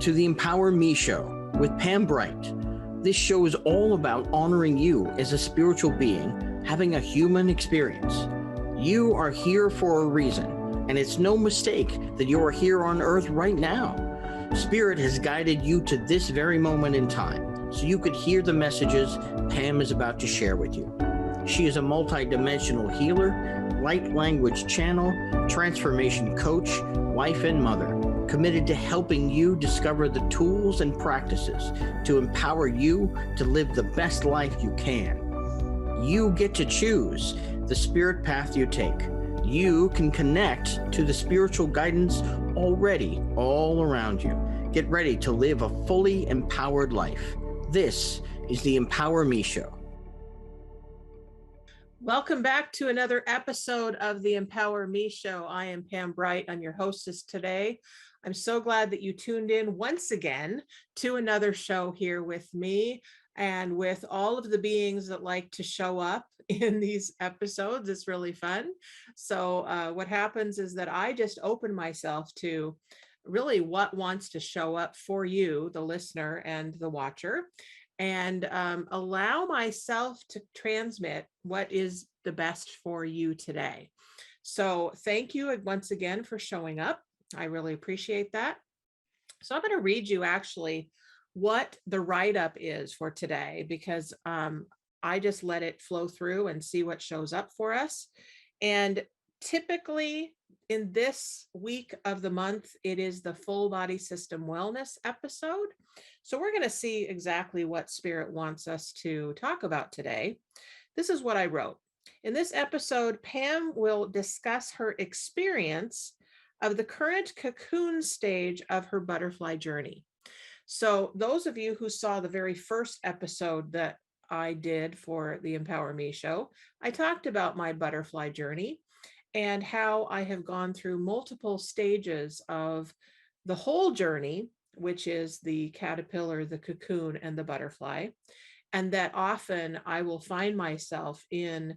to the Empower Me Show with Pam Bright. This show is all about honoring you as a spiritual being having a human experience. You are here for a reason, and it's no mistake that you are here on Earth right now. Spirit has guided you to this very moment in time, so you could hear the messages Pam is about to share with you. She is a multi-dimensional healer, light language channel, transformation coach, wife and mother, committed to helping you discover the tools and practices to empower you to live the best life you can. You get to choose the spirit path you take. You can connect to the spiritual guidance already all around you. Get ready to live a fully empowered life. This is the Empower Me Show. Welcome back to another episode of the Empower Me Show. I am Pam Bright. I'm your hostess today. I'm so glad that you tuned in once again to another show here with me and with all of the beings that like to show up in these episodes. It's really fun. So what happens is that I just open myself to really what wants to show up for you, the listener and the watcher, and allow myself to transmit what is the best for you today. So thank you once again for showing up. I really appreciate that. So I'm going to read you actually what the write-up is for today, because I just let it flow through and see what shows up for us. And typically in this week of the month, it is the full body system wellness episode. So we're going to see exactly what Spirit wants us to talk about today. This is what I wrote. In this episode, Pam will discuss her experience of the current cocoon stage of her butterfly journey. So those of you who saw the very first episode that I did for the Empower Me Show, I talked about my butterfly journey and how I have gone through multiple stages of the whole journey, which is the caterpillar, the cocoon, and the butterfly. And that often I will find myself in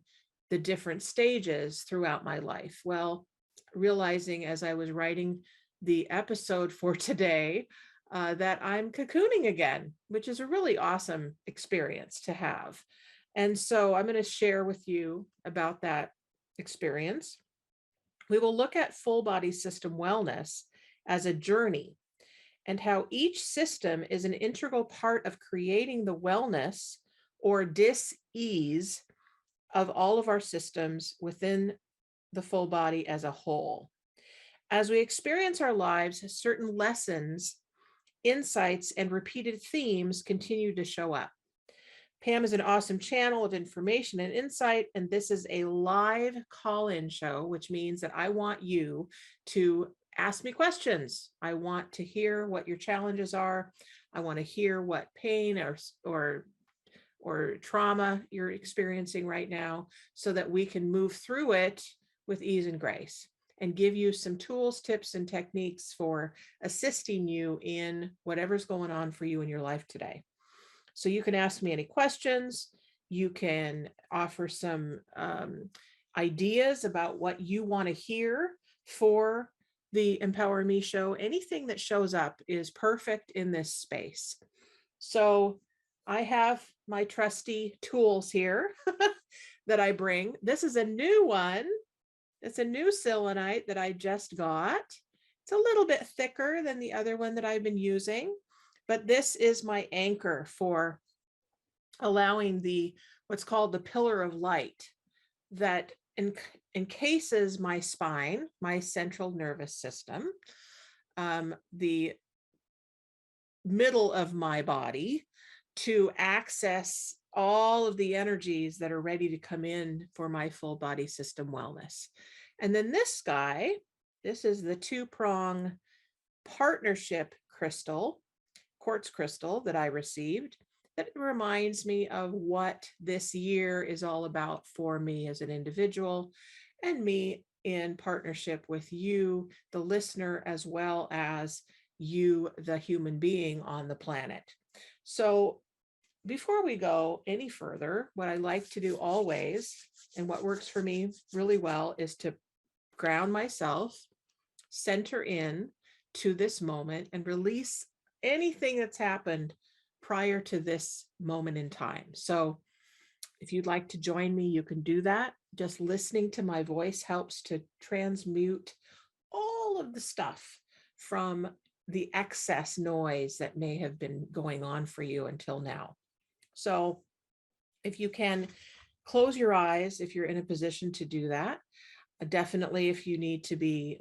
the different stages throughout my life. Well, realizing as I was writing the episode for today that I'm cocooning again, which is a really awesome experience to have. And so I'm going to share with you about that experience. We will look at full body system wellness as a journey and how each system is an integral part of creating the wellness or dis-ease of all of our systems within the full body as a whole. As we experience our lives, certain lessons, insights, and repeated themes continue to show up. Pam is an awesome channel of information and insight, and this is a live call-in show, which means that I want you to ask me questions. I want to hear what your challenges are. I want to hear what pain or trauma you're experiencing right now so that we can move through it with ease and grace and give you some tools, tips, and techniques for assisting you in whatever's going on for you in your life today. So you can ask me any questions. You can offer some ideas about what you want to hear for the Empower Me Show. Anything that shows up is perfect in this space. So I have my trusty tools here that I bring. This is a new one. It's a new selenite that I just got. It's a little bit thicker than the other one that I've been using, but this is my anchor for allowing what's called the pillar of light that encases my spine, my central nervous system, the middle of my body, to access all of the energies that are ready to come in for my full body system wellness. And then this guy, this is the 2-prong partnership crystal, quartz crystal that I received, that reminds me of what this year is all about for me as an individual and me in partnership with you, the listener, as well as you, the human being on the planet. So before we go any further, what I like to do always, and what works for me really well, is to ground myself, center in to this moment, and release anything that's happened prior to this moment in time. So if you'd like to join me, you can do that. Just listening to my voice helps to transmute all of the stuff from the excess noise that may have been going on for you until now. So if you can close your eyes, if you're in a position to do that, definitely if you need to be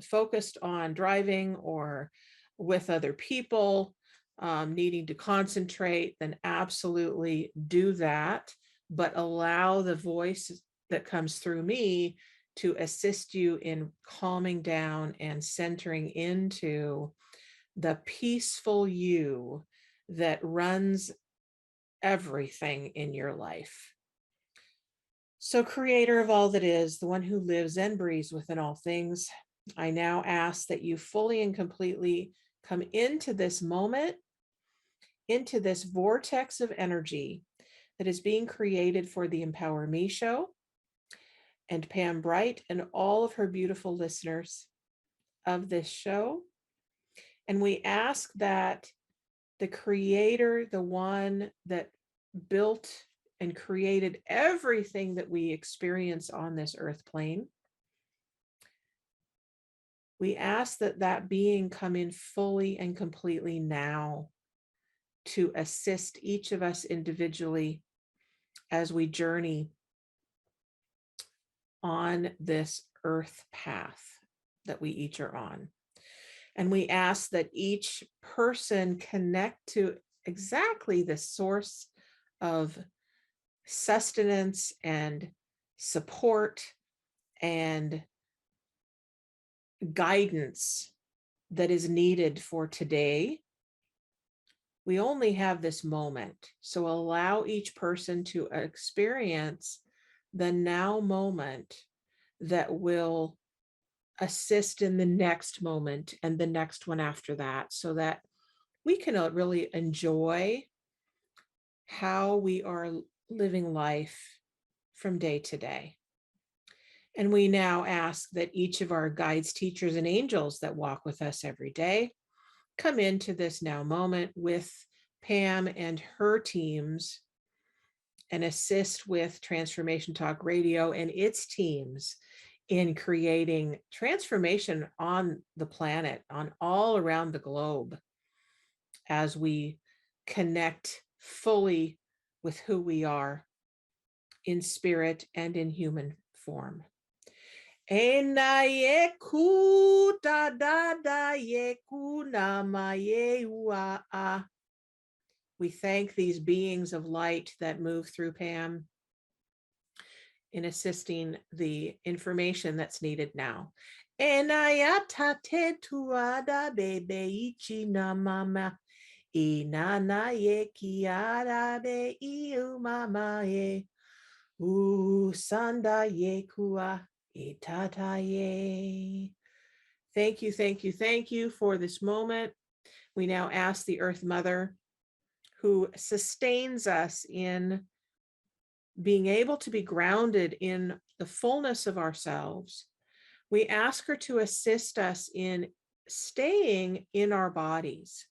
focused on driving or with other people, needing to concentrate, then absolutely do that. But allow the voice that comes through me to assist you in calming down and centering into the peaceful you that runs everything in your life. So, creator of all that is, the one who lives and breathes within all things, I now ask that you fully and completely come into this moment, into this vortex of energy that is being created for the Empower Me show and Pam Bright and all of her beautiful listeners of this show. And we ask that the creator, the one that built and created everything that we experience on this earth plane, we ask that that being come in fully and completely now to assist each of us individually as we journey on this earth path that we each are on. And we ask that each person connect to exactly the source of sustenance and support and guidance that is needed for today. We only have this moment, so allow each person to experience the now moment that will assist in the next moment and the next one after that, so that we can really enjoy how we are living life from day to day. And we now ask that each of our guides, teachers, and angels that walk with us every day come into this now moment with Pam and her teams and assist with Transformation Talk Radio and its teams in creating transformation on the planet, on all around the globe, as we connect fully with who we are in spirit and in human form. We thank these beings of light that move through Pam in assisting the information that's needed now. Thank you, thank you, thank you for this moment. We now ask the Earth Mother, who sustains us in being able to be grounded in the fullness of ourselves. We ask her to assist us in staying in our bodies,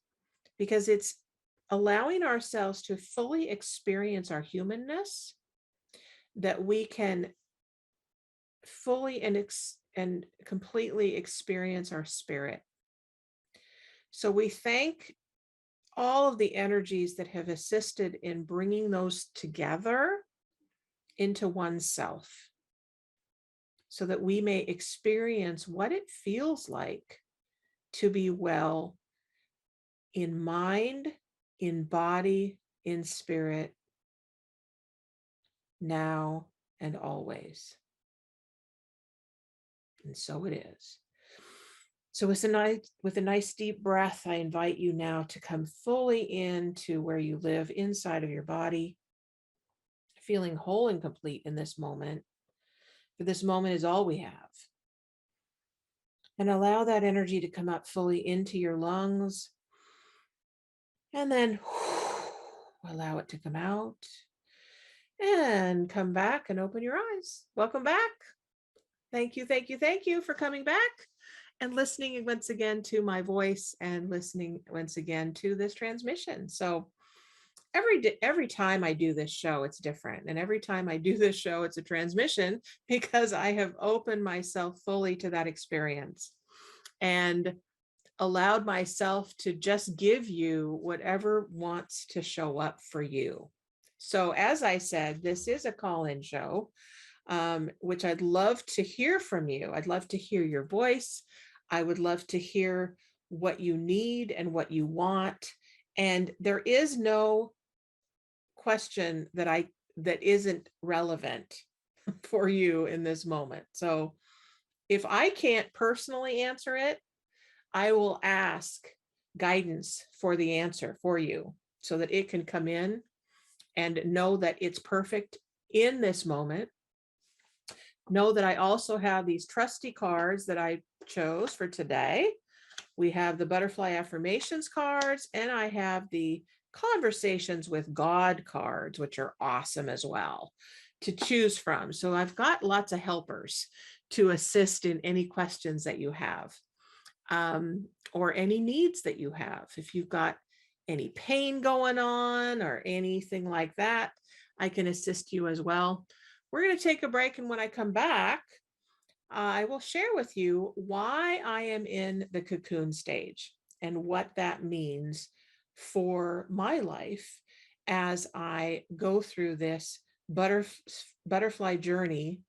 because it's allowing ourselves to fully experience our humanness that we can fully and completely experience our spirit. So we thank all of the energies that have assisted in bringing those together into oneself, so that we may experience what it feels like to be well in mind, in body, in spirit, now and always. And so it is. So with a nice deep breath, I invite you now to come fully into where you live inside of your body, feeling whole and complete in this moment. For this moment is all we have. And allow that energy to come up fully into your lungs. And then allow it to come out. And come back and open your eyes. Welcome back. Thank you, thank you, thank you for coming back. and listening once again to my voice and listening once again to this transmission. So every time I do this show, it's different. And every time I do this show, it's a transmission because I have opened myself fully to that experience and allowed myself to just give you whatever wants to show up for you. So as I said, this is a call-in show, which I'd love to hear from you. I'd love to hear your voice. I would love to hear what you need and what you want. And there is no question that isn't relevant for you in this moment. So if I can't personally answer it, I will ask guidance for the answer for you so that it can come in and know that it's perfect in this moment. Know that I also have these trusty cards that I chose for today. We have the butterfly affirmations cards, and I have the conversations with God cards, which are awesome as well to choose from. So I've got lots of helpers to assist in any questions that you have, or any needs that you have. If you've got any pain going on or anything like that, I can assist you as well. We're going to take a break, and when I come back, I will share with you why I am in the cocoon stage and what that means for my life as I go through this butterfly journey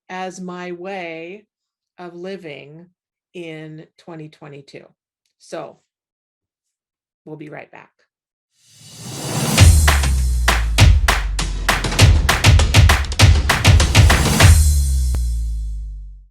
as my way of living in 2022. So we'll be right back.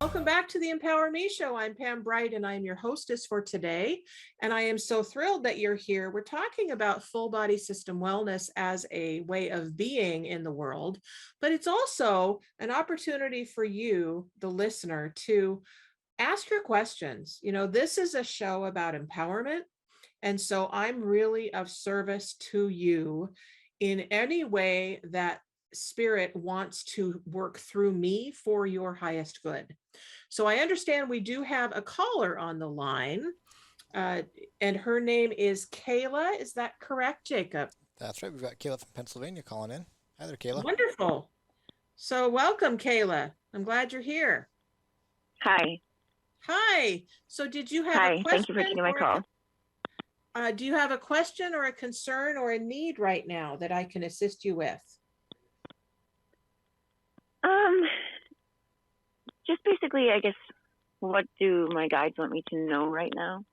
Welcome back to the Empower Me Show. I'm Pam Bright, and I'm your hostess for today. And I am so thrilled that you're here. We're talking about full body system wellness as a way of being in the world, but it's also an opportunity for you, the listener, to ask your questions. You know, this is a show about empowerment. And so I'm really of service to you in any way that spirit wants to work through me for your highest good. So I understand we do have a caller on the line, and her name is Kayla. Is that correct, Jacob? That's right. We've got Kayla from Pennsylvania calling in. Hi there, Kayla. Wonderful. So welcome, Kayla. I'm glad you're here. Hi. Hi. So did you have Hi. a question? Thank you for taking my call. Do you have a question or a concern or a need right now that I can assist you with? Just basically, I guess, what do my guides want me to know right now?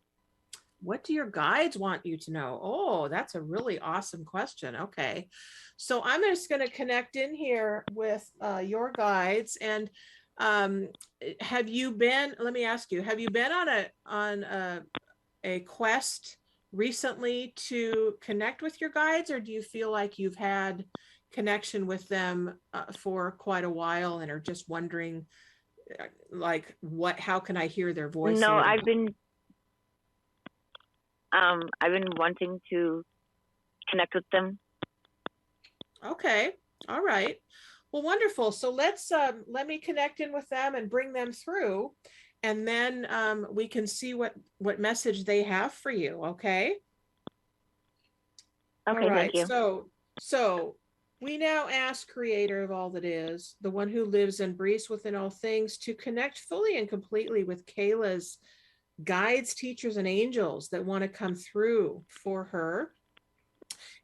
What do your guides want you to know? Oh, that's a really awesome question. Okay. So I'm just going to connect in here with your guides. And have you been, let me ask you, have you been on a quest recently to connect with your guides, or do you feel like you've had connection with them for quite a while and are just wondering like how can I hear their voice? No, I've been wanting to connect with them. Okay. All right. Well, wonderful. So let me connect in with them and bring them through, and then we can see what message they have for you. Okay. Okay. All right. Thank you. So we now ask Creator of all that is, the one who lives and breathes within all things, to connect fully and completely with Kayla's guides, teachers, and angels that want to come through for her.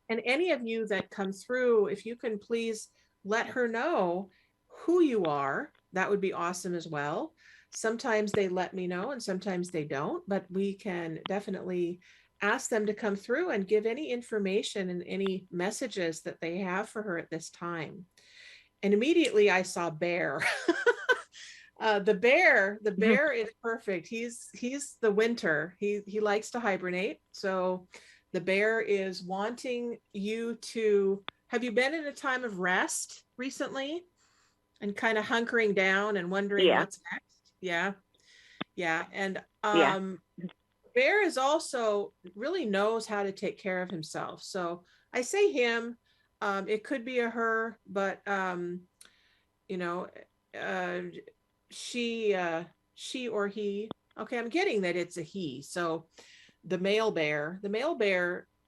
And any of you that come through, if you can please let her know who you are, that would be awesome as well. Sometimes they let me know and sometimes they don't, but we can definitely ask them to come through and give any information and any messages that they have for her at this time. And immediately I saw bear. The bear is perfect. He's the winter. He likes to hibernate. So the bear is wanting you to, have you been in a time of rest recently and kind of hunkering down and wondering what's next? Yeah. Yeah. And bear is also really knows how to take care of himself. So I say him, it could be a her, but you know, she or he, Okay, I'm getting that it's a he. So the male bear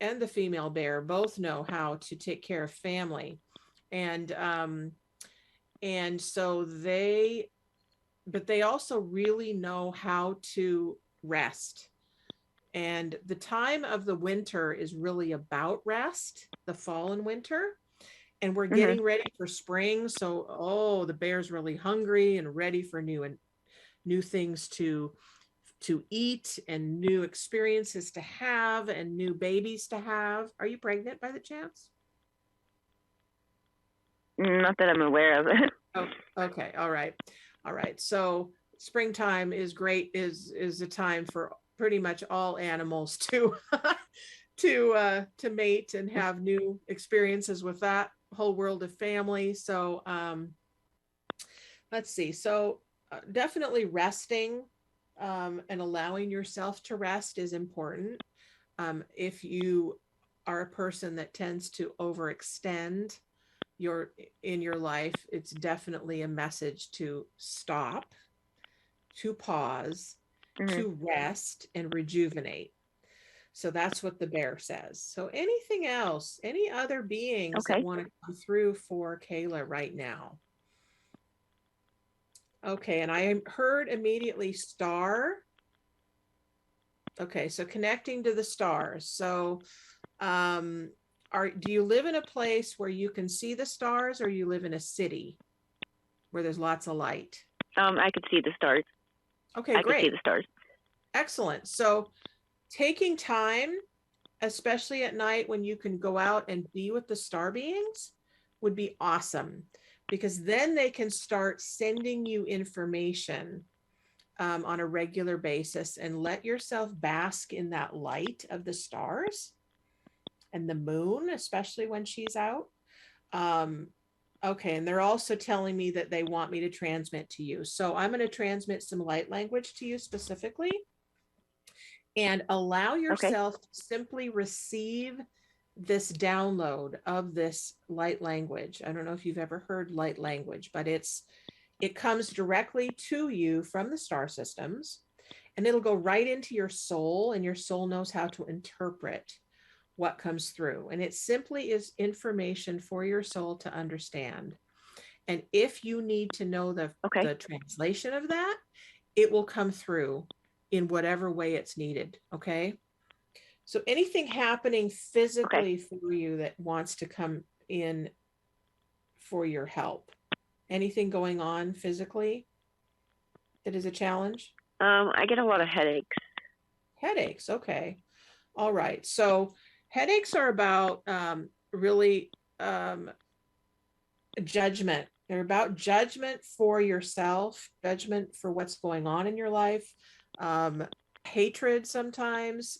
and the female bear both know how to take care of family. And so but they also really know how to rest. And the time of the winter is really about rest, the fall and winter. And we're getting ready for spring. So, the bear's really hungry and ready for new things to eat and new experiences to have and new babies to have. Are you pregnant by the chance? Not that I'm aware of. Oh, okay. All right. So springtime is great, is a time for pretty much all animals to to mate and have new experiences with that whole world of family. So let's see. So definitely resting and allowing yourself to rest is important. If you are a person that tends to overextend in your life, it's definitely a message to stop, to pause, to rest and rejuvenate. So that's what the bear says. So anything else, any other beings that want to come through for Kayla right now? Okay, and I heard immediately star. Okay, so connecting to the stars. So do you live in a place where you can see the stars, or you live in a city where there's lots of light? I could see the stars. Okay, great. I could see the stars. Excellent. So taking time, especially at night when you can go out and be with the star beings, would be awesome, because then they can start sending you information on a regular basis, and let yourself bask in that light of the stars and the moon, especially when she's out. Okay, and they're also telling me that they want me to transmit to you. So I'm going to transmit some light language to you specifically, and allow yourself to simply receive this download of this light language. I don't know if you've ever heard light language, but it comes directly to you from the star systems, and it'll go right into your soul, and your soul knows how to interpret what comes through. And it simply is information for your soul to understand. And if you need to know the translation of that, it will come through in whatever way it's needed. Okay. So anything happening physically for you that wants to come in for your help? Anything going on physically that is a challenge? I get a lot of headaches. Headaches. Okay. All right. So headaches are about really judgment. They're about judgment for yourself, judgment for what's going on in your life, hatred sometimes,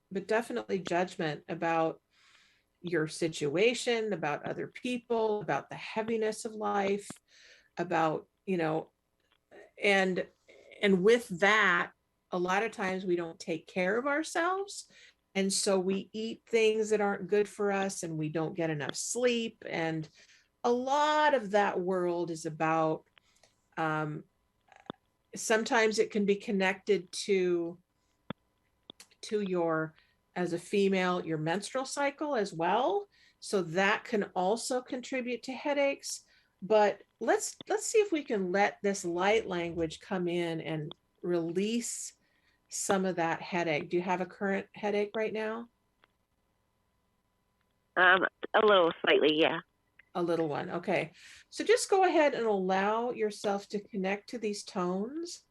but definitely judgment about your situation, about other people, about the heaviness of life, about, and with that, a lot of times we don't take care of ourselves. And so we eat things that aren't good for us, and we don't get enough sleep. And a lot of that world is about, sometimes it can be connected to your, as a female, your menstrual cycle as well. So that can also contribute to headaches. But let's see if we can let this light language come in and release some of that headache. Do you have a current headache right now? A little, slightly, yeah. A little one. Okay. So just go ahead and allow yourself to connect to these tones.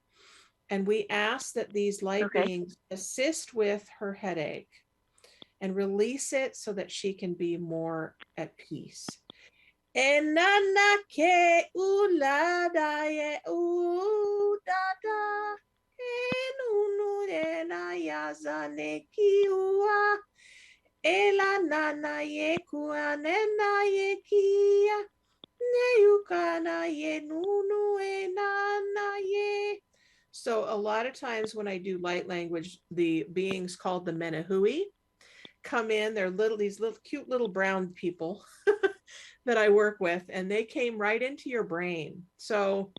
And we ask that these light beings assist with her headache and release it so that she can be more at peace. Enana ke ulada ye udada enunu ena yazane kiwa ela nana ye kuanena ye kia neukana ye nunu enana ye. So a lot of times when I do light language, the beings called the Menahui come in. They're these little cute little brown people that I work with, and they came right into your brain. So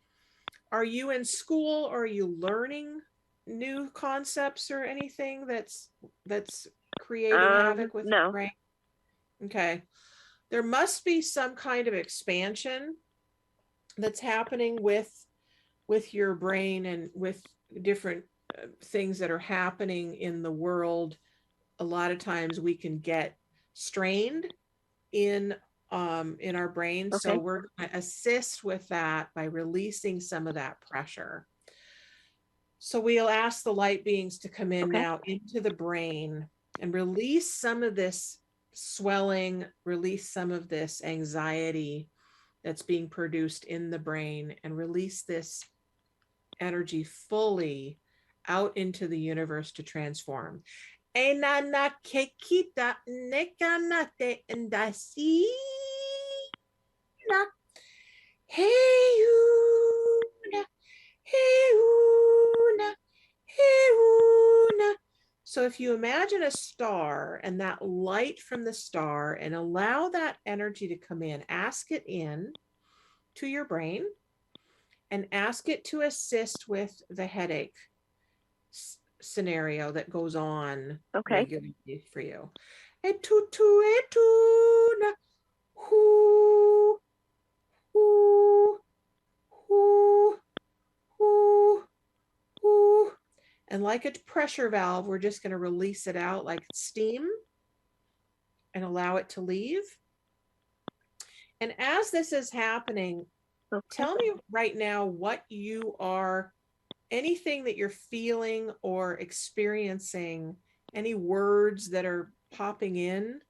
are you in school, or are you learning new concepts or anything that's creating havoc with your No. brain? Okay. There must be some kind of expansion that's happening with your brain and with different things that are happening in the world. A lot of times we can get strained in our brain. So Okay. we're going to assist with that by releasing some of that pressure. So we'll ask the light beings to come in Okay. now into the brain and release some of this swelling, release some of this anxiety that's being produced in the brain, and release this energy fully out into the universe to transform. Enana kekita nekanate endasina. Heyuna, heyuna, heyuna. So if you imagine a star and that light from the star, and allow that energy to come in, ask it in to your brain and ask it to assist with the headache scenario that goes on Okay. regularly for you. Etutu etuna, hoo, hoo, hoo, hoo, hoo. And like a pressure valve, we're just going to release it out like steam and allow it to leave. And as this is happening, Okay. tell me right now what you are, anything that you're feeling or experiencing, any words that are popping in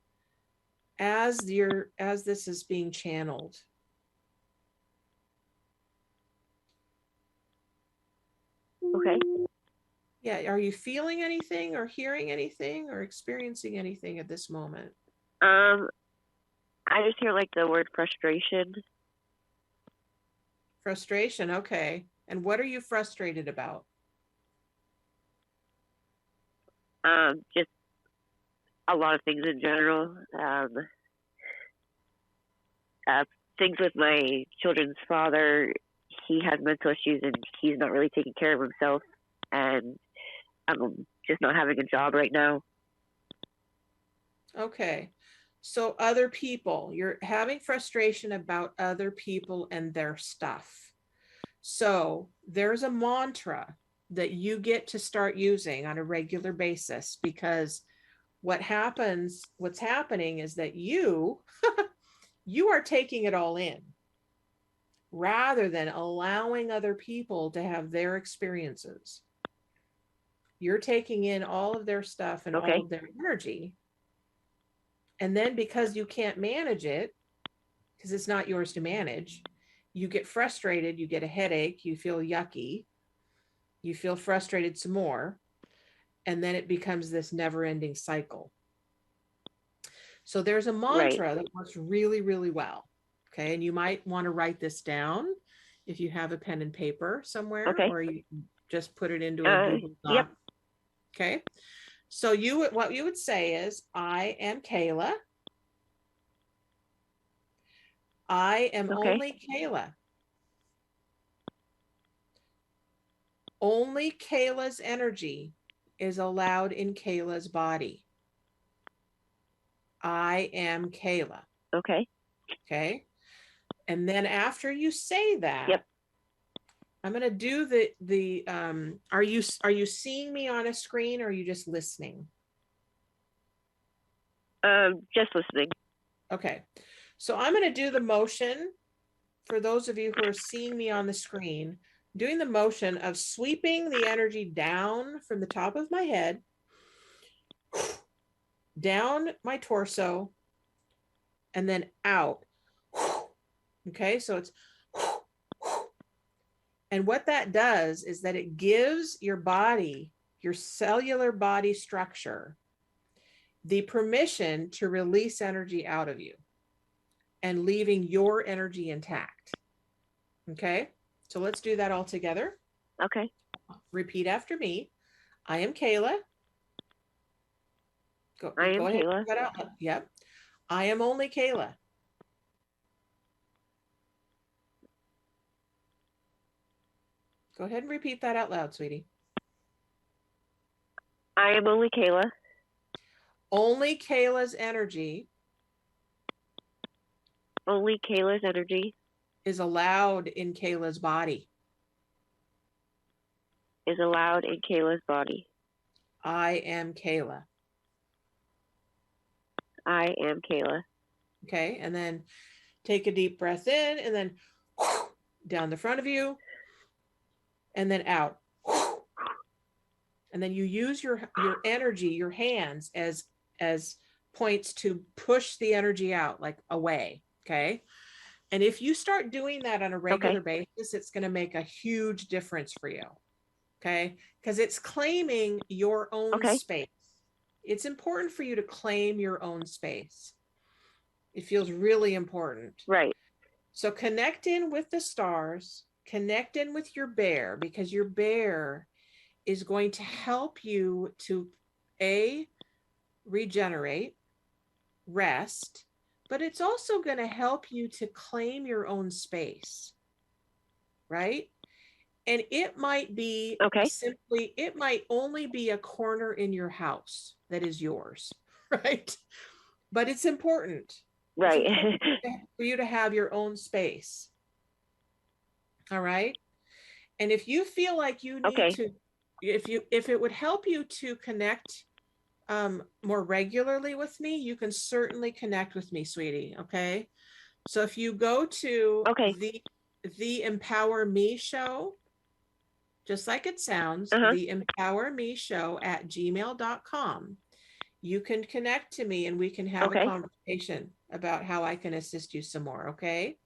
as this is being channeled. Okay. Yeah, are you feeling anything or hearing anything or experiencing anything at this moment? I just hear like the word frustration. Frustration, okay. And what are you frustrated about? Just a lot of things in general. Things with my children's father. He has mental issues and he's not really taking care of himself, and I'm just not having a job right now. Okay. So other people, you're having frustration about other people and their stuff. So there's a mantra that you get to start using on a regular basis, because what's happening is that you are taking it all in rather than allowing other people to have their experiences. You're taking in all of their stuff and Okay. all of their energy. And then because you can't manage it, because it's not yours to manage, you get frustrated, you get a headache, you feel yucky, you feel frustrated some more, and then it becomes this never-ending cycle. So there's a mantra that works really, really well. Okay. And you might want to write this down if you have a pen and paper somewhere, Okay. or you just put it into a Google Doc. Yep. Okay. So what you would say is, I am Kayla. I am only Kayla. Only Kayla's energy is allowed in Kayla's body. I am Kayla. Okay. Okay. And then after you say that, Yep. I'm going to do the are you seeing me on a screen, or are you just listening? Just listening. Okay. So I'm going to do the motion for those of you who are seeing me on the screen, doing the motion of sweeping the energy down from the top of my head, down my torso, and then out. Okay, so it's, and what that does is that it gives your body, your cellular body structure, the permission to release energy out of you and leaving your energy intact. Okay, so let's do that all together. Okay. Repeat after me. I am Kayla. Go ahead. Kayla. Yep. I am only Kayla. Go ahead and repeat that out loud, sweetie. I am only Kayla. Only Kayla's energy Only Kayla's energy is allowed in Kayla's body. is allowed in Kayla's body. I am Kayla. I am Kayla. Okay, and then take a deep breath in, and then down the front of you, and then out. And then you use your energy, your hands as points to push the energy out, like away. Okay. And if you start doing that on a regular basis, it's going to make a huge difference for you. Okay. Because it's claiming your own space. It's important for you to claim your own space. It feels really important. Right. So connect in with the stars, connect in with your bear, because your bear is going to help you to regenerate, rest, but it's also going to help you to claim your own space, right? And it might be simply, it might only be a corner in your house that is yours, right? But it's important. Right. It's important for you to have your own space. All right. And if you feel like you need to, if it would help you to connect more regularly with me, you can certainly connect with me, sweetie. Okay. So if you go to the Empower Me Show, just like it sounds, the Empower Me Show at gmail.com, you can connect to me and we can have a conversation about how I can assist you some more. Okay.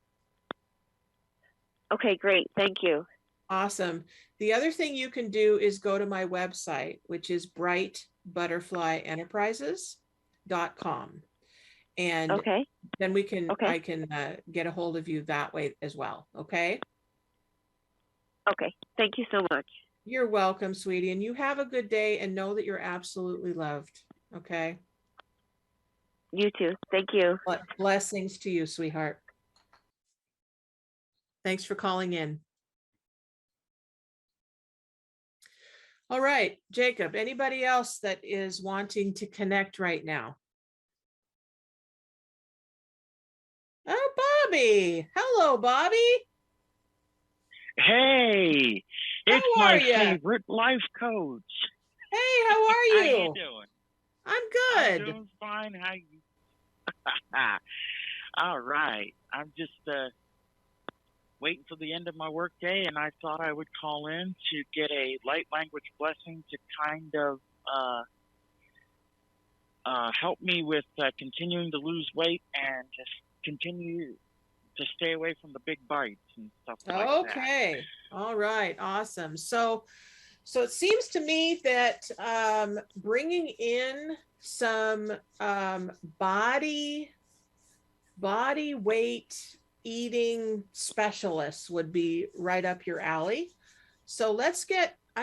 Okay, great. Thank you. Awesome. The other thing you can do is go to my website, which is brightbutterflyenterprises.com. And then we can, I can get a hold of you that way as well. Okay. Okay. Thank you so much. You're welcome, sweetie. And you have a good day and know that you're absolutely loved. Okay. You too. Thank you. Blessings to you, sweetheart. Thanks for calling in. All right, Jacob, anybody else that is wanting to connect right now? Oh, Bobby. Hello, Bobby. Hey, it's my favorite life coach. Hey, how are you? How you doing? I'm good. I'm doing fine. How you? All right. I'm just waiting for the end of my work day, and I thought I would call in to get a light language blessing to kind of help me with continuing to lose weight and just continue to stay away from the big bites and stuff like that. Okay. All right. Awesome. So it seems to me that bringing in some body weight eating specialists would be right up your alley. So I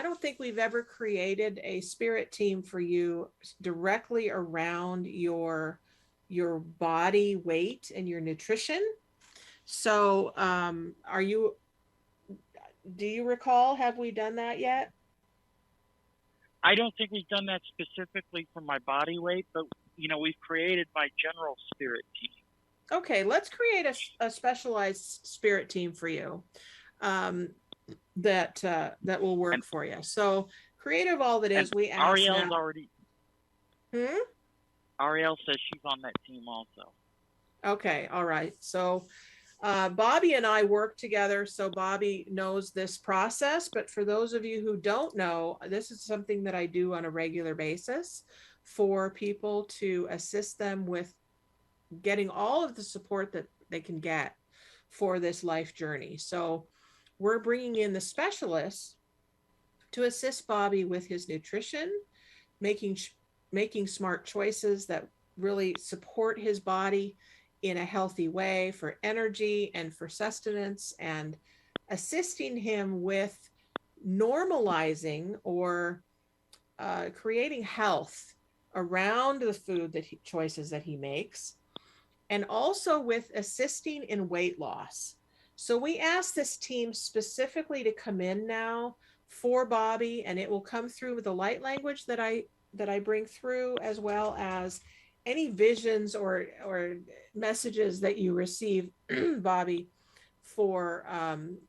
don't think we've ever created a spirit team for you directly around your body weight and your nutrition. So do you recall, have we done that yet? I don't think we've done that specifically for my body weight, but we've created my general spirit team. Okay, let's create a specialized spirit team for you that will work for you. So creative all that is, we ask Ariel's now. Already. Ariel says she's on that team also. Okay, all right. So Bobby and I work together, so Bobby knows this process. But for those of you who don't know, this is something that I do on a regular basis for people to assist them with getting all of the support that they can get for this life journey. So we're bringing in the specialists to assist Bobby with his nutrition, making smart choices that really support his body in a healthy way for energy and for sustenance, and assisting him with normalizing or creating health around the food choices that he makes, and also with assisting in weight loss. So we asked this team specifically to come in now for Bobby, and it will come through with the light language that I I bring through, as well as any visions or messages that you receive, Bobby, for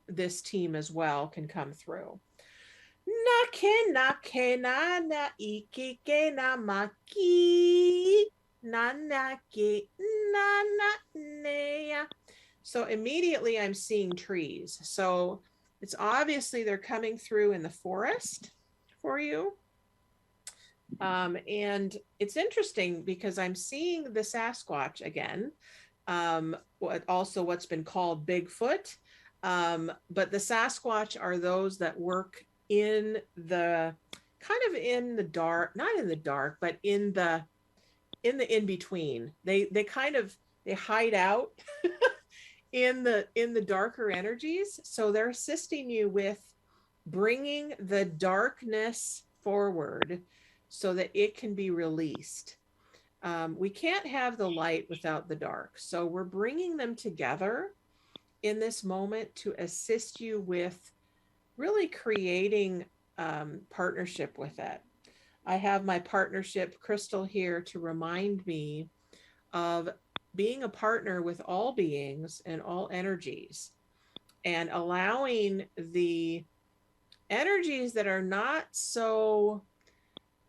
this team as well can come through. Na ke na ke na na iki ke na maki na na ke na na ne. So immediately I'm seeing trees. So it's obviously they're coming through in the forest for you. And it's interesting because I'm seeing the Sasquatch again. What's been called Bigfoot. But the Sasquatch are those that work in the kind of in the dark, not in the dark, but in the in between. They kind of they hide out in the darker energies. So they're assisting you with bringing the darkness forward so that it can be released. We can't have the light without the dark. So we're bringing them together in this moment to assist you with really creating partnership with it. I have my partnership crystal here to remind me of being a partner with all beings and all energies, and allowing the energies that are not so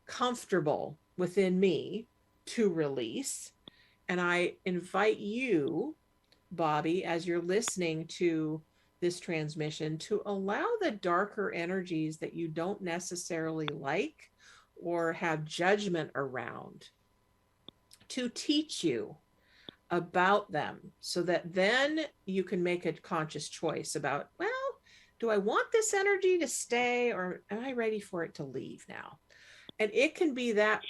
comfortable within me to release. And I invite you, Bobby, as you're listening to this transmission, to allow the darker energies that you don't necessarily like or have judgment around to teach you about them, so that then you can make a conscious choice about, well, do I want this energy to stay, or am I ready for it to leave now? And it can be that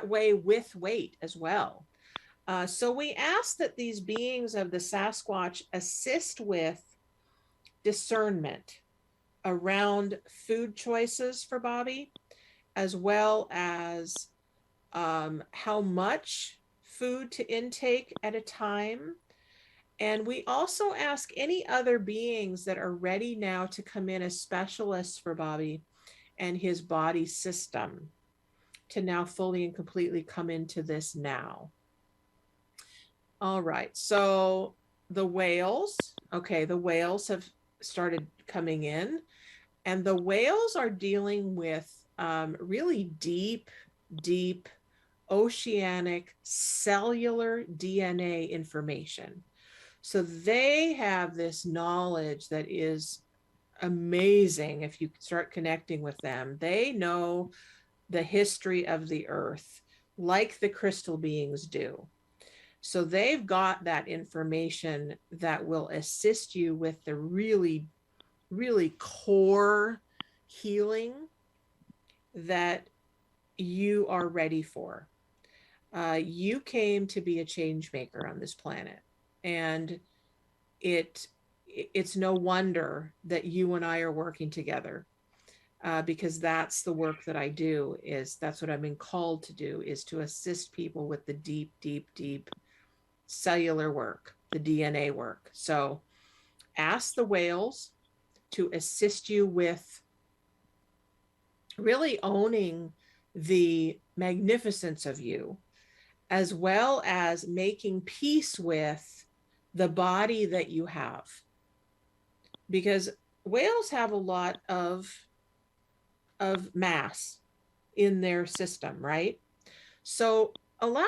way with weight as well. So we ask that these beings of the Sasquatch assist with discernment around food choices for Bobby, as well as how much food to intake at a time. And we also ask any other beings that are ready now to come in as specialists for Bobby and his body system to now fully and completely come into this now. All right, so the whales, okay, the whales have started coming in, and the whales are dealing with really deep oceanic cellular DNA information. So they have this knowledge that is amazing. If you start connecting with them, they know the history of the earth like the crystal beings do. So they've got that information that will assist you with the really core healing that you are ready for. You came to be a change maker on this planet, and it's no wonder that you and I are working together, because that's the work that I do. That's what I've been called to do, is to assist people with the deep cellular work, the DNA work. So ask the whales to assist you with really owning the magnificence of you, as well as making peace with the body that you have. Because whales have a lot of mass in their system, right? So allow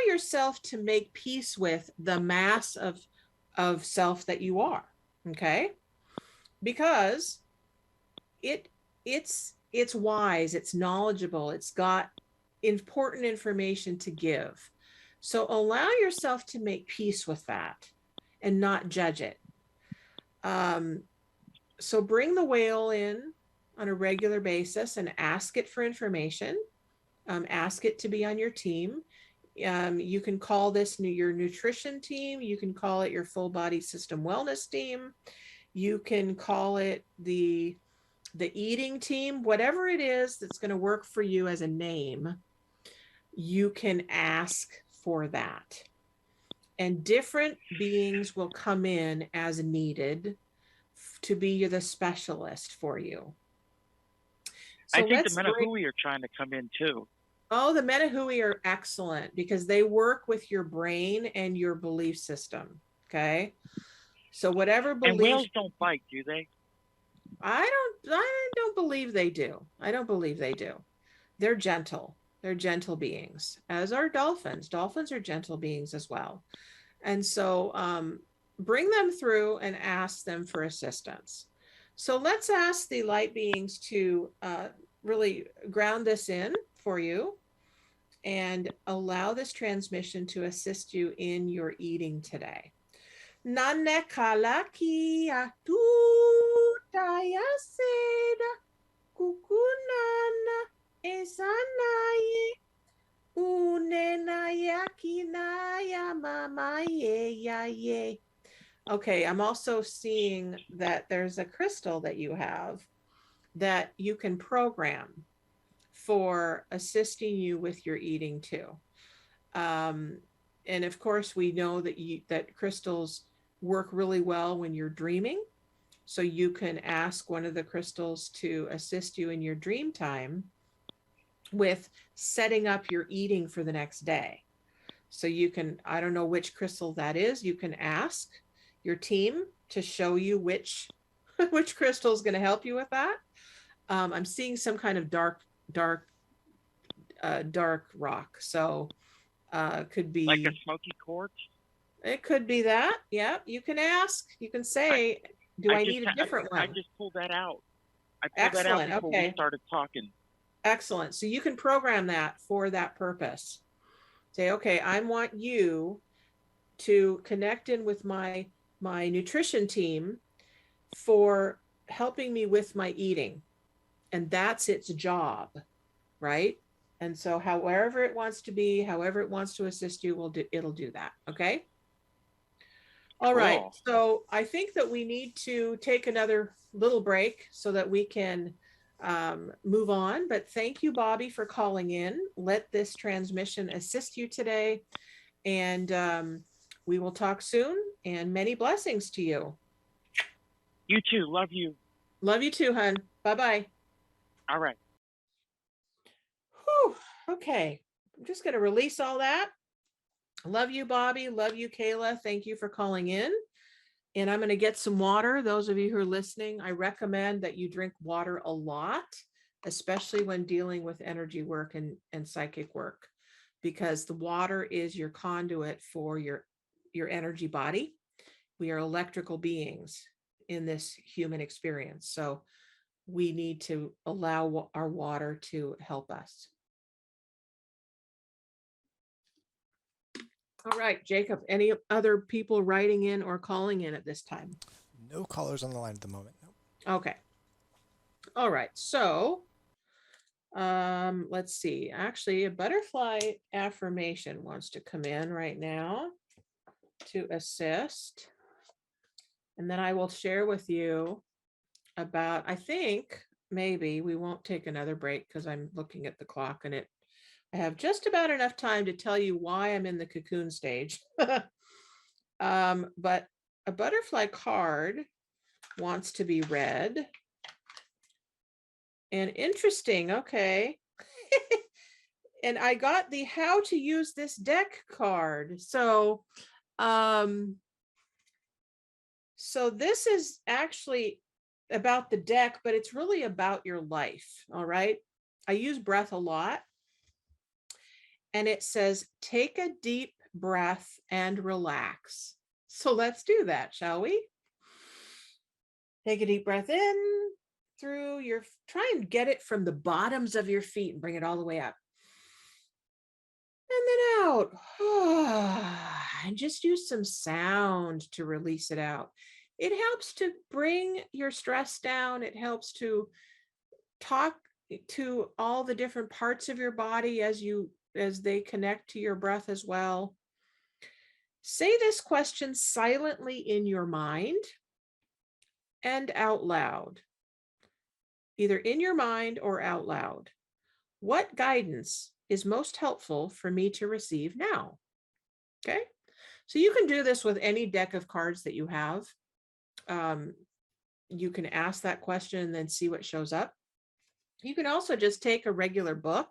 yourself to make peace with the mass of self that you are, okay? Because it's wise, it's knowledgeable, it's got important information to give. So allow yourself to make peace with that and not judge it. So bring the whale in on a regular basis and ask it for information. Ask it to be on your team. You can call this your nutrition team. You can call it your full body system wellness team. You can call it the eating team, whatever it is that's going to work for you as a name. You can ask for that. And different beings will come in as needed to be the specialist for you. I So think the let's bring, Menahui are trying to come in too. oh, the Metahui are excellent because they work with your brain and your belief system. Okay. So whatever And belief, whales don't bite, do they? I don't believe they do. I don't believe they do. They're gentle. They're gentle beings, as are dolphins. Dolphins are gentle beings as well. And so bring them through and ask them for assistance. So let's ask the light beings to really ground this in for you and allow this transmission to assist you in your eating today. Nane kalaki atutaya seda kukunana esanaye unenaya kinaya mamaye ya ye. Okay, I'm also seeing that there's a crystal that you have that you can program for assisting you with your eating too. And of course, we know that crystals work really well when you're dreaming. So you can ask one of the crystals to assist you in your dream time with setting up your eating for the next day. So you can, I don't know which crystal that is. You can ask your team to show you which crystal is going to help you with that. I'm seeing some kind of dark rock. So could be Like a smoky quartz? it could be that. Yeah, you can ask. You can say, "Do I need a different one?" I just pulled that out. I pulled Excellent. that out before we started talking. Excellent. So you can program that for that purpose. Say, okay, I want you to connect in with my nutrition team for helping me with my eating. And that's its job, right? And so however it wants to be, however it wants to assist you, it'll do that. Okay. All right. Cool. So I think that we need to take another little break so that we can move on. But thank you, Bobby, for calling in. Let this transmission assist you today. And we will talk soon. And many blessings to you. You too. Love you. Love you too, hon. Bye-bye. All right. Whew. Okay. I'm just going to release all that. Love you, Bobby. Love you, Kayla. Thank you for calling in. And I'm going to get some water. Those of you who are listening, I recommend that you drink water a lot, especially when dealing with energy work and psychic work, because the water is your conduit for your energy body. We are electrical beings in this human experience. So we need to allow our water to help us. All right, Jacob, any other people writing in or calling in at this time? No callers on the line at the moment. Nope. Okay. All right. So let's see. Actually, a butterfly affirmation wants to come in right now to assist. And then I will share with you about, I think maybe we won't take another break because I'm looking at the clock and I have just about enough time to tell you why I'm in the cocoon stage. But a butterfly card wants to be read. And interesting, okay. And I got the how to use this deck card. So this is actually about the deck, but it's really about your life. All right. I use breath a lot. And it says, take a deep breath and relax. So let's do that, shall we? Take a deep breath in through try and get it from the bottoms of your feet and bring it all the way up. And then out. And just use some sound to release it out. It helps to bring your stress down. It helps to talk to all the different parts of your body as they connect to your breath as well. Say this question silently in your mind and out loud, either in your mind or out loud. What guidance is most helpful for me to receive now? Okay, so you can do this with any deck of cards that you have. You can ask that question and then see what shows up. You can also just take a regular book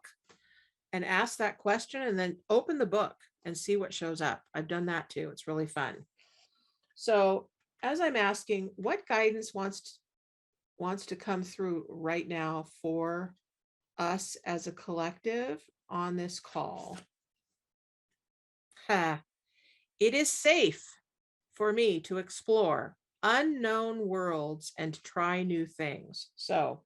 and ask that question and then open the book and see what shows up. I've done that too. It's really fun. So as I'm asking, what guidance wants to come through right now for us as a collective on this call? It is safe for me to explore unknown worlds and try new things. So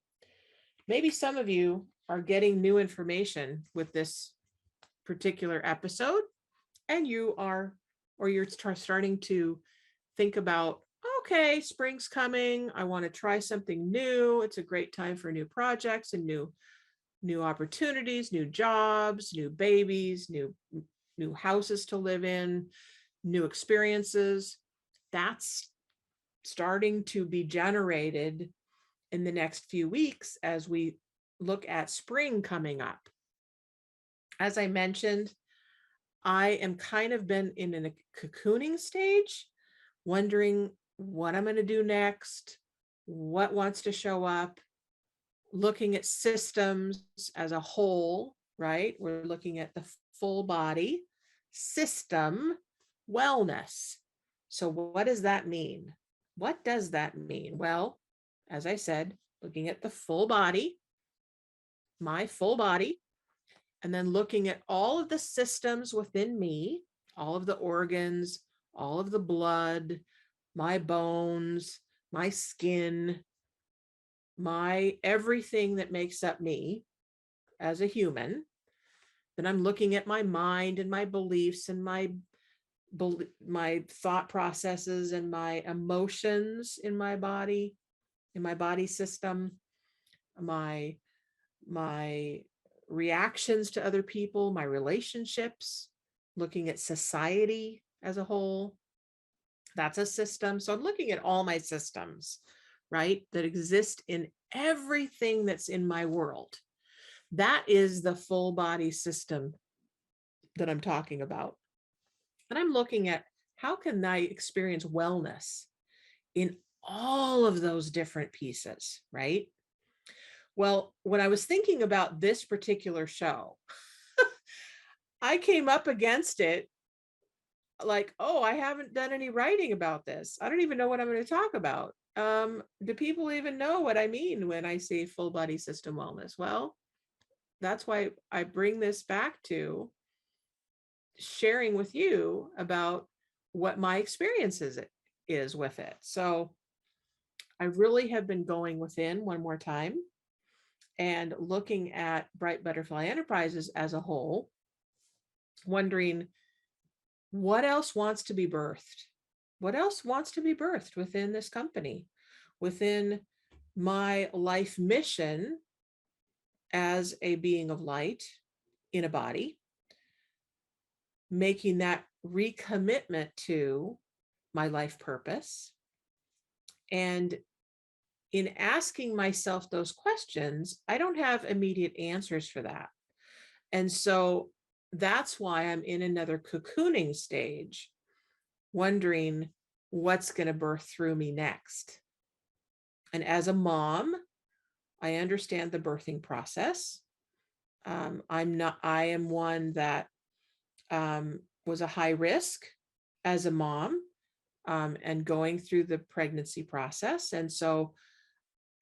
maybe some of you are getting new information with this particular episode, and you're starting to think about, okay, spring's coming. I want to try something new. It's a great time for new projects and new opportunities, new jobs, new babies, new houses to live in, new experiences. That's starting to be generated in the next few weeks as we look at spring coming up. As I mentioned, I am kind of been in a cocooning stage, wondering what I'm going to do next, what wants to show up, looking at systems as a whole, right? We're looking at the full body system wellness. So what does that mean? What does that mean? Well, as I said, looking at the full body, my full body, and then looking at all of the systems within me, all of the organs, all of the blood, my bones, my skin, my everything that makes up me as a human. Then I'm looking at my mind and my beliefs and my thought processes and my emotions in my body system, my reactions to other people, my relationships, looking at society as a whole. That's a system. So I'm looking at all my systems, right, that exist in everything that's in my world. That is the full body system that I'm talking about. And I'm looking at how can I experience wellness in all of those different pieces, right? Well, when I was thinking about this particular show, I came up against it like, oh, I haven't done any writing about this. I don't even know what I'm going to talk about. Do people even know what I mean when I say full body system wellness? Well, that's why I bring this back to sharing with you about what my experience is with it. So I really have been going within one more time and looking at Bright Butterfly Enterprises as a whole, wondering what else wants to be birthed? What else wants to be birthed within this company, within my life mission as a being of light in a body, making that recommitment to my life purpose. And in asking myself those questions, I don't have immediate answers for that. And so that's why I'm in another cocooning stage, wondering what's going to birth through me next. And as a mom, I understand the birthing process. I am one that was a high risk as a mom and going through the pregnancy process. And so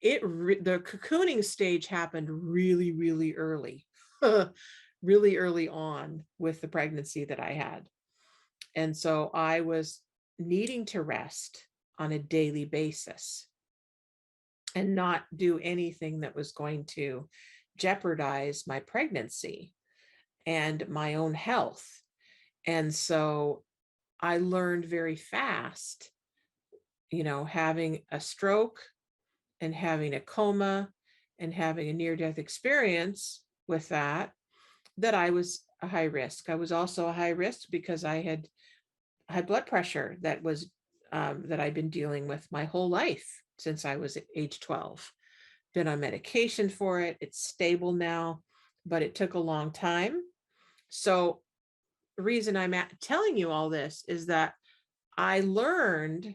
the cocooning stage happened really, really early, really early on with the pregnancy that I had. And so I was needing to rest on a daily basis and not do anything that was going to jeopardize my pregnancy and my own health. And so I learned very fast, having a stroke and having a coma and having a near-death experience with that I was a high risk. I was also a high risk because I had high blood pressure that I'd been dealing with my whole life since I was age 12. Been on medication for it. It's stable now, but it took a long time. So the reason I'm telling you all this is that I learned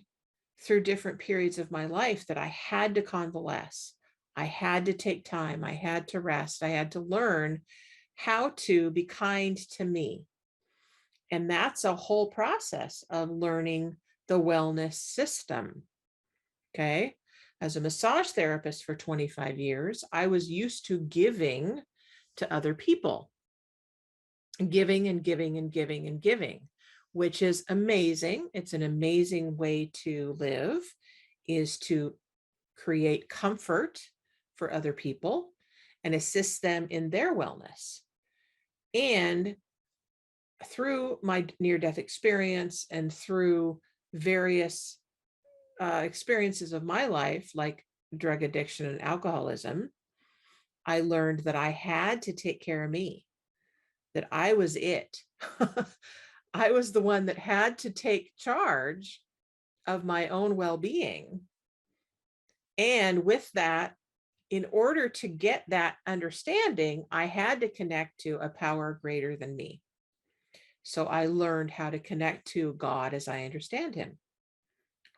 through different periods of my life that I had to convalesce. I had to take time. I had to rest. I had to learn how to be kind to me. And that's a whole process of learning the wellness system. Okay. As a massage therapist for 25 years, I was used to giving to other people, giving and giving and giving and giving, which is amazing. It's an amazing way to live, is to create comfort for other people and assist them in their wellness. And through my near-death experience and through various experiences of my life, like drug addiction and alcoholism, I learned that I had to take care of me, that I was it. I was the one that had to take charge of my own well-being. And with that, in order to get that understanding, I had to connect to a power greater than me. So I learned how to connect to God as I understand him,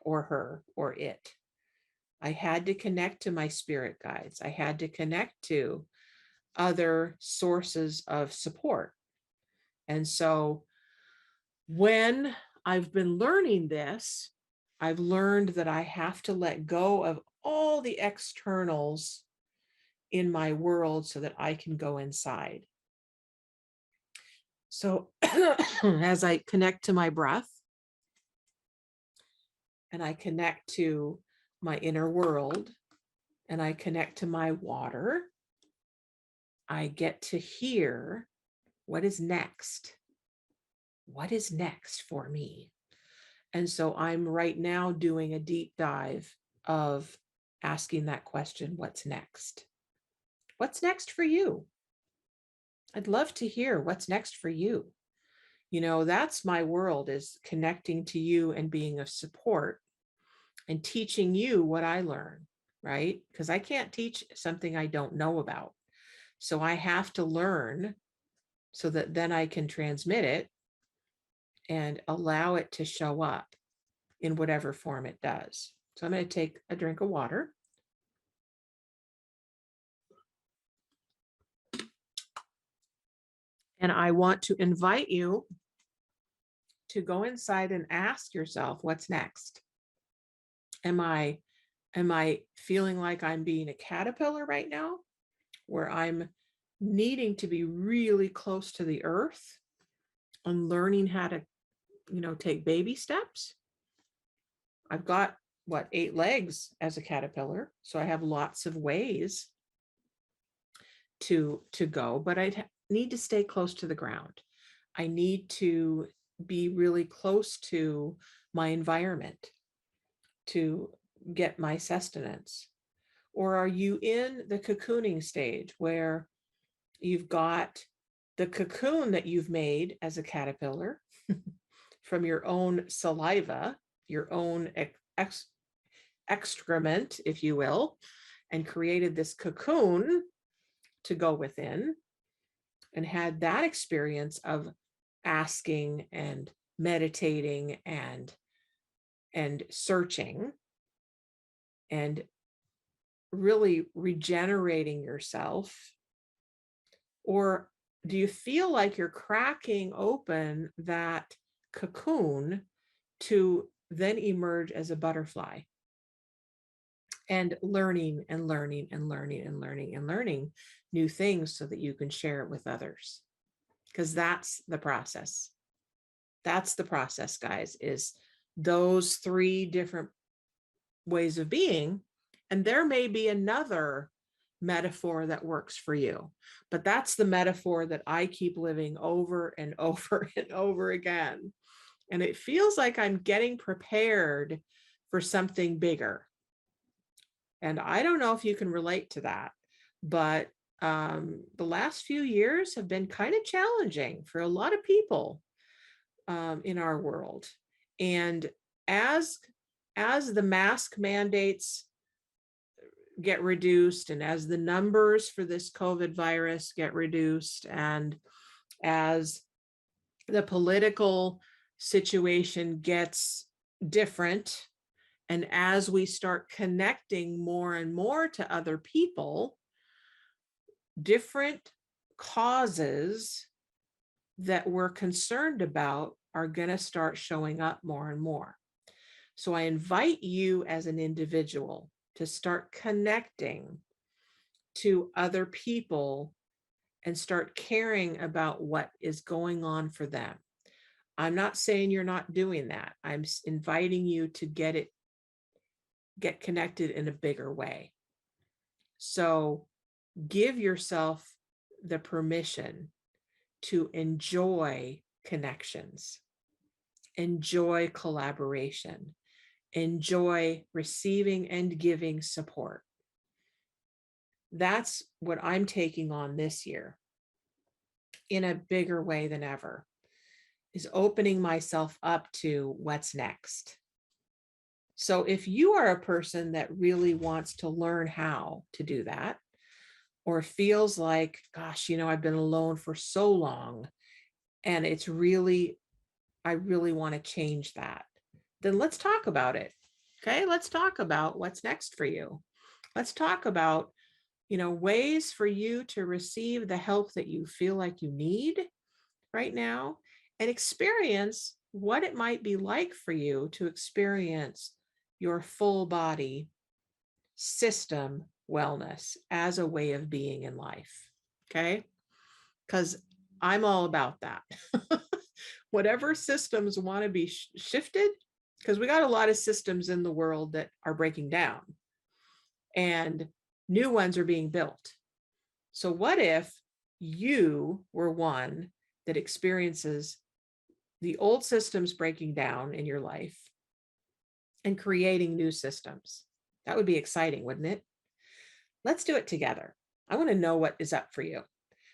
or her, or it. I had to connect to my spirit guides. I had to connect to other sources of support. And so when I've been learning this, I've learned that I have to let go of all the externals in my world so that I can go inside. So as I connect to my breath and I connect to my inner world and I connect to my water, I get to hear what is next. What is next for me? And so I'm right now doing a deep dive of asking that question, what's next? What's next for you? I'd love to hear what's next for you. You know, that's my world, is connecting to you and being of support and teaching you what I learn, right? Because I can't teach something I don't know about. So I have to learn so that then I can transmit it and allow it to show up in whatever form it does. So I'm going to take a drink of water. And I want to invite you to go inside and ask yourself, what's next? Am I feeling like I'm being a caterpillar right now, where I'm needing to be really close to the earth and learning how to, take baby steps? I've got 8 legs as a caterpillar, so I have lots of ways to go, but I need to stay close to the ground. I need to be really close to my environment to get my sustenance. Or are you in the cocooning stage where you've got the cocoon that you've made as a caterpillar from your own saliva, your own excrement, if you will, and created this cocoon to go within, and had that experience of asking and meditating and searching and really regenerating yourself? Or do you feel like you're cracking open that cocoon to then emerge as a butterfly and learning and learning and learning and learning and learning new things so that you can share it with others? Because that's the process. That's the process, guys, is those 3 different ways of being. And there may be another metaphor that works for you, but that's the metaphor that I keep living over and over and over again. And it feels like I'm getting prepared for something bigger. And I don't know if you can relate to that, but the last few years have been kind of challenging for a lot of people in our world. And as the mask mandates get reduced, and as the numbers for this COVID virus get reduced, and as the political situation gets different And as we start connecting more and more to other people, different causes that we're concerned about are going to start showing up more and more. So I invite you as an individual to start connecting to other people and start caring about what is going on for them. I'm not saying you're not doing that. I'm inviting you to get connected in a bigger way. So give yourself the permission to enjoy connections, enjoy collaboration, enjoy receiving and giving support. That's what I'm taking on this year in a bigger way than ever, is opening myself up to what's next. So if you are a person that really wants to learn how to do that, or feels like, gosh, I've been alone for so long and I really want to change that, then let's talk about it. Okay, let's talk about what's next for you. Let's talk about, ways for you to receive the help that you feel like you need right now, and experience what it might be like for you to experience your full body system wellness as a way of being in life. Okay, because I'm all about that. Whatever systems want to be shifted, because we got a lot of systems in the world that are breaking down and new ones are being built. So what if you were one that experiences the old systems breaking down in your life and creating new systems? That would be exciting, wouldn't it? Let's do it together. I want to know what is up for you.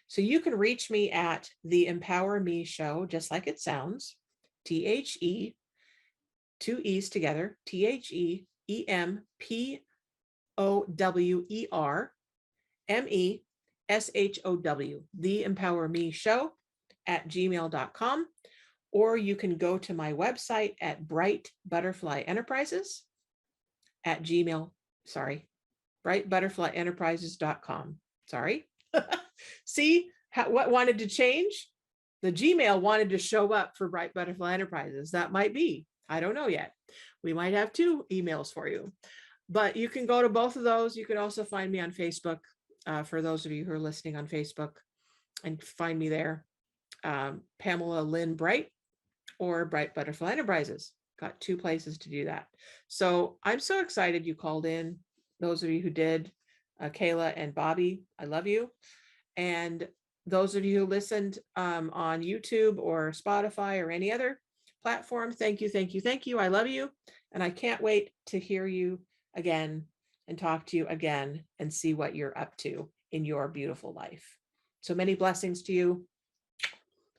So you can reach me at the Empower Me Show, just like it sounds, THE, two E's together, THEMPOWERMESHOW, the Empower Me Show @gmail.com. Or you can go to my website at Bright Butterfly Enterprises brightbutterflyenterprises.com. Sorry. See what wanted to change? The Gmail wanted to show up for Bright Butterfly Enterprises. That might be. I don't know yet. We might have two emails for you, but you can go to both of those. You can also find me on Facebook, for those of you who are listening on Facebook, and find me there. Pamela Lynn Bright or Bright Butterfly Enterprises. Got two places to do that. So I'm so excited you called in. Those of you who did, Kayla and Bobby, I love you. And those of you who listened on YouTube or Spotify or any other platform, thank you, thank you, thank you. I love you. And I can't wait to hear you again and talk to you again and see what you're up to in your beautiful life. So many blessings to you.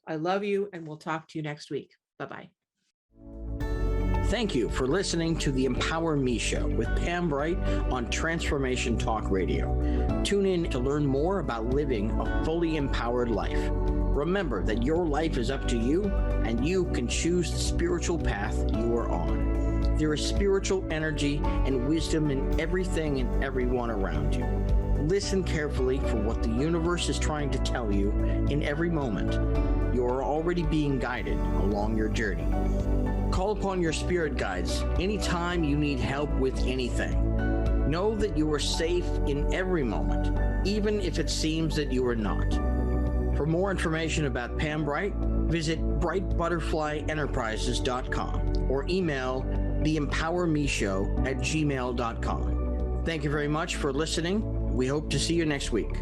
I love you, and we'll talk to you next week. Bye-bye. Thank you for listening to the Empower Me Show with Pam Bright on Transformation Talk Radio. Tune in to learn more about living a fully empowered life. Remember that your life is up to you, and you can choose the spiritual path you are on. There is spiritual energy and wisdom in everything and everyone around you. Listen carefully for what the universe is trying to tell you in every moment. You are already being guided along your journey. Call upon your spirit guides anytime you need help with anything. Know that you are safe in every moment, even if it seems that you are not. For more information about Pam Bright, visit brightbutterflyenterprises.com or email theempowermeshow@gmail.com. Thank you very much for listening. We hope to see you next week.